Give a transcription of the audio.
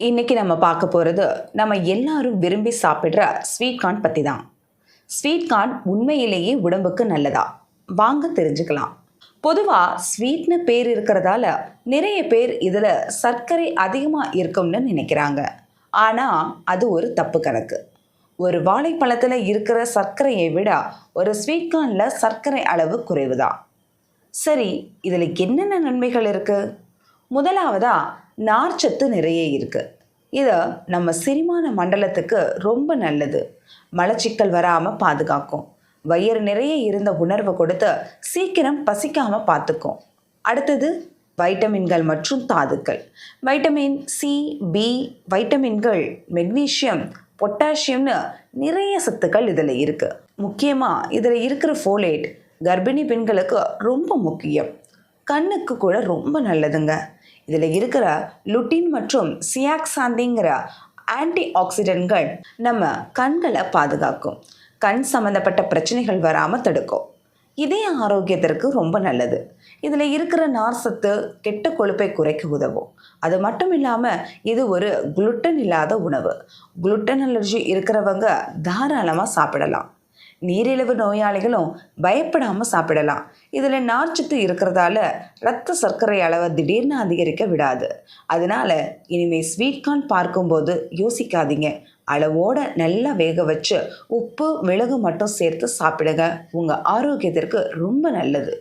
இன்னைக்கு நம்ம பார்க்க போகிறது நம்ம எல்லாரும் விரும்பி சாப்பிட்ற ஸ்வீட் கார்ன் பற்றி தான். ஸ்வீட் கார்ன் உண்மையிலேயே உடம்புக்கு நல்லதா? வாங்க தெரிஞ்சுக்கலாம். பொதுவாக ஸ்வீட்னு பேர் இருக்கிறதால நிறைய பேர் இதில் சர்க்கரை அதிகமாக இருக்கும்னு நினைக்கிறாங்க. ஆனால் அது ஒரு தப்பு கணக்கு. ஒரு வாழைப்பழத்தில் இருக்கிற சர்க்கரையை விட ஒரு ஸ்வீட் கார்னில் சர்க்கரை அளவு குறைவு தான். சரி, இதில் என்னென்ன நன்மைகள் இருக்குது? முதலாவதா நார்ச்சத்து நிறைய இருக்குது. இது நம்ம செரிமான மண்டலத்துக்கு ரொம்ப நல்லது. மலச்சிக்கல் வராமல் பாதுகாக்கும். வயிறு நிறைய இருந்த உணர்வை கொடுத்து சீக்கிரம் பசிக்காமல் பார்த்துக்கும். அடுத்தது வைட்டமின்கள் மற்றும் தாதுக்கள். வைட்டமின் சி, பி, வைட்டமின்கள், மெக்னீஷியம், பொட்டாசியம்னு நிறைய சத்துக்கள் இதில் இருக்குது. முக்கியமாக இதில் இருக்கிற ஃபோலேட் கர்ப்பிணி பெண்களுக்கு ரொம்ப முக்கியம். கண்ணுக்கு கூட ரொம்ப நல்லதுங்க. இதில் இருக்கிற லுட்டின் மற்றும் சியாக்சாந்திங்கிற ஆன்டி ஆக்சிடென்ட்கள் நம்ம கண்களை பாதுகாக்கும். கண் சம்மந்தப்பட்ட பிரச்சனைகள் வராமல் தடுக்கும். இதய ஆரோக்கியத்திற்கு ரொம்ப நல்லது. இதில் இருக்கிற நார் சத்து கெட்ட கொழுப்பை குறைக்க உதவும். அது மட்டும் இல்லாமல் இது ஒரு குளுட்டன் இல்லாத உணவு. குளுட்டன் அலர்ஜி இருக்கிறவங்க தாராளமாக சாப்பிடலாம். நீரிழிவு நோயாளிகளும் பயப்படாமல் சாப்பிடலாம். இதில் நார்ச்சத்து இருக்கிறதால இரத்த சர்க்கரை அளவை திடீர்னு அதிகரிக்க விடாது. அதனால இனிமேல் ஸ்வீட் கார்ன் பார்க்கும்போது யோசிக்காதீங்க. அளவோட நல்லா வேக வச்சு உப்பு, மிளகு மட்டும் சேர்த்து சாப்பிடுங்க. உங்கள் ஆரோக்கியத்திற்கு ரொம்ப நல்லது.